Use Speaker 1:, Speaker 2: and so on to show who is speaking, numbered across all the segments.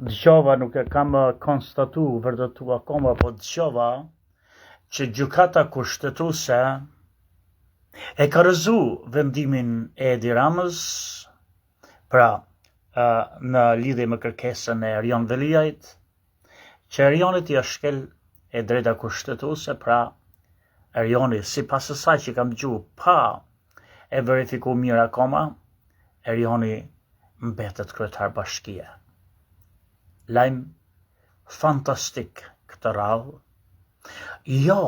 Speaker 1: Dëgjova, nuk e kam konstatu, vërtetu akoma, po dëgjova që gjykata kushtetuese e ka rëzu vendimin e Edi Ramës, pra në lidhje me kërkesën e Erion Veliajt, që Erionit i shkel e drejta kushtetuese, pra Erioni, sipas asaj që kam dëgjuar, pa e verifiku mirë akoma, Erioni mbetet kryetar bashkie. Lajm fantastik këtë radhë. Jo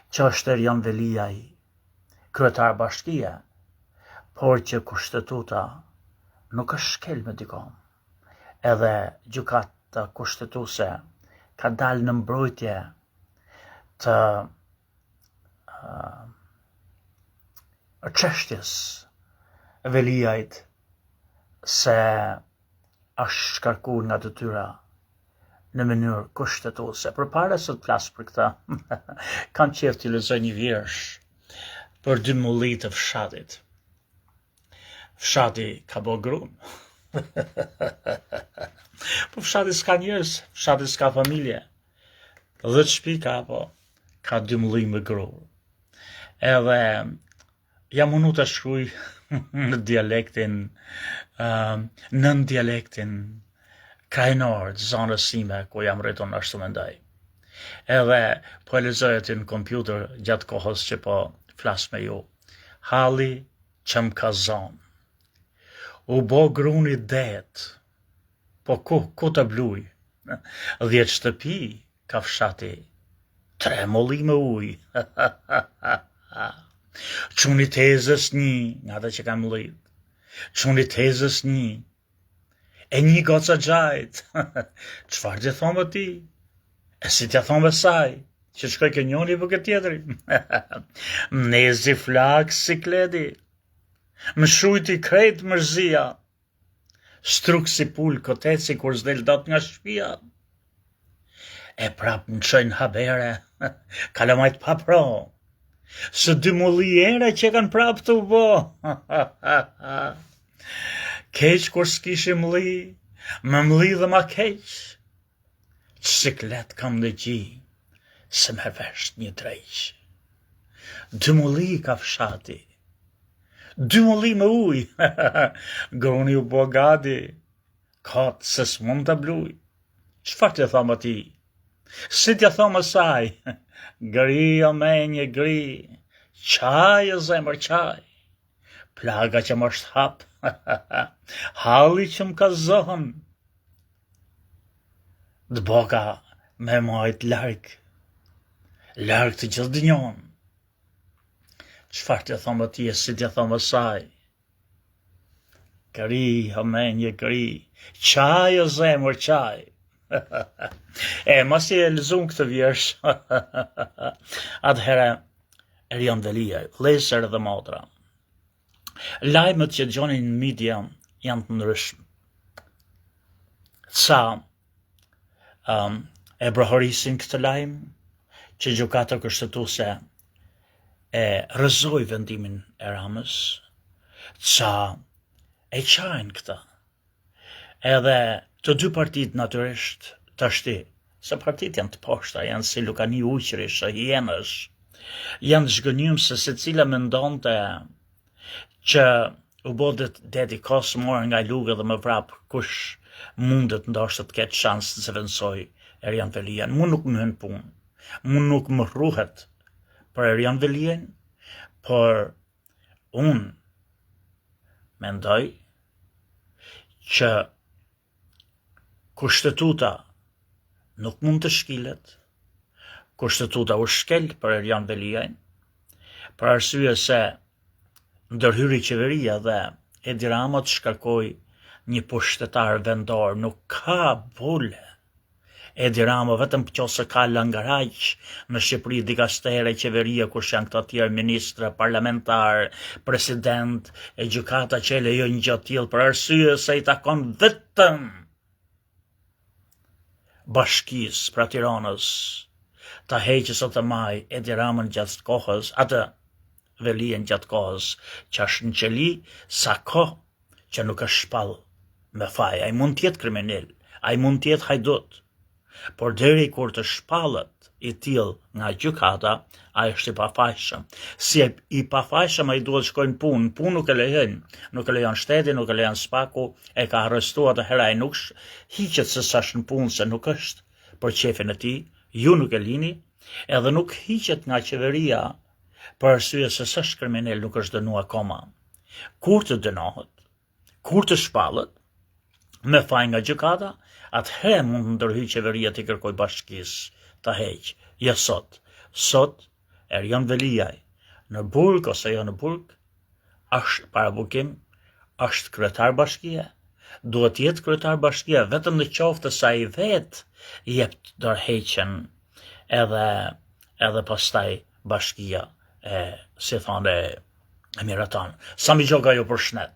Speaker 1: që është Erion Veliaj kryetar bashkie, por që kushtetuta nuk është shkel me dikon. Edhe gjykata kushtetuese ka dalë në mbrojtje të çështjes Veliajt se është shkarkuar nga detyra në mënyrë kushtetuese. Përpara se të flas për këtë, kam qejf të lexoj një vjersh për dy mulli të fshatit. Fshati ka bo grun. Po fshati s'ka njerëz, fshati s'ka familje. 10 shtëpi ka, po ka dy mulli me gru. Edhe jam mundu të shkruaj në dialektin, nën dialektin krajnor të zonës sime, ku jam rritur ashtu mendoj. Edhe po e lexoj aty në kompjuter gjatë kohës që po flas me ju. Halli që m'ka zonë. U bo gruni det, po ku të bluj? 10 shtëpi ka fshati, 3 mulli me uj. Quni tezës një, nga dhe që kam mullit. Quni tezës një, e një goca gjajt. Qfar t'ja thomë ti? E si t'ja thomë saj? Që shkoj ke njoni për këtë tjetëri? Mnezi flak si kledi. Më shujti krejt mërzia. Struk si pull koteci kur s'del dot nga shtëpia. E prap në qojnë habere, kalamajt pa pro. Së dy mulli ere që kanë prap të bo. Keq kur s'kishi mli, më mli dhe ma keq. Ciklet kam në gji, se me vesht një dreq. 2 mulli ka fshati, 2 mulli me uj. Gruni u bo gadi, katë se s'mund të bluj. Qfar t'ja thoma ti? Si t'ja thoma saj? Gri o menje gri, qaj o zemër qaj. Plaga që më është hap, halli që më ka zohën. Dëboka me majt larg të gjithë dënjon. Qfar t'ja thoma ti e si t'ja thoma saj? Gri o menje gri, qaj o zemër qaj. Mos e lëzum këtë vjersh. Atëherë Erion Veliaj, vëllezër dhe motra. Lajmet që dëgjonin në media janë të ndryshëm. Ca e brohorisin këtë lajm që gjykata kushtetuese e rrëzoi vendimin e Ramës. Ca e qajnë këta. Edhe të dy partit natyrisht tashti, se partit janë të poshta, janë si Lukani Uqrish, hienësh, janë zhgënjym se se cila mendonte që u bo deti kosmore nga luge dhe më vrap kush mundet ndoshta të ketë shans të zëvendësoj Erion Veliajn. Mu nuk më hën punë, mu nuk më rruhet për Erion Veliajn, por unë mendoj që kushtetuta nuk mund të shkilet. Kushtetuta u shkel për Erion Veliajn, për arsye se ndërhyri qeveria dhe Edi Rama të shkarkoi një pushtetar vendor. Nuk ka bule. Edi Rama vetëm qose ka langaraq në Shqipëri, dikastere, qeveria, kush janë këta tjerë, ministra, parlamentar, president, e gjykata që e lejojnë gjë të tillë, për arsye se i takon vetëm bashkisë, pra Tiranës, ta heqës atë maj Edi Ramën gjatë kohës, atë Veliajn gjatë kohës që është në qeli, sa kohë që nuk është shpall me faj, ai mund tjetë kriminal, ai mund tjetë hajdut, por deri kur të shpallet i tillë nga gjykata, ai është i pafajshëm. Si i pafajshëm ai duhet shkojnë punë nuk e lejon shteti, nuk e lejon spaku, e ka arrestuar atëherë ai nuk hiqet se sa është në punë, se nuk është për qefin e tij, ju nuk e lini, edhe nuk hiqet nga qeveria për arsye se s'është kriminal, nuk është dënuar akoma. Kur të dënohet, kur të shpallet me faj nga gjykata, atëherë mund të ndërhyjë qeveria të kërkoj bashkisë të heq. Jo sot. Sot Erjon Veliaj në burg ose jo në burg është para bukim, është kryetar bashkie, duhet jetë kryetar bashkie vetëm në qoftë se ai vetë jep ndërheqjen edhe pastaj bashkia si thonë Emiratan. Sami Gjoka ju përshëndet.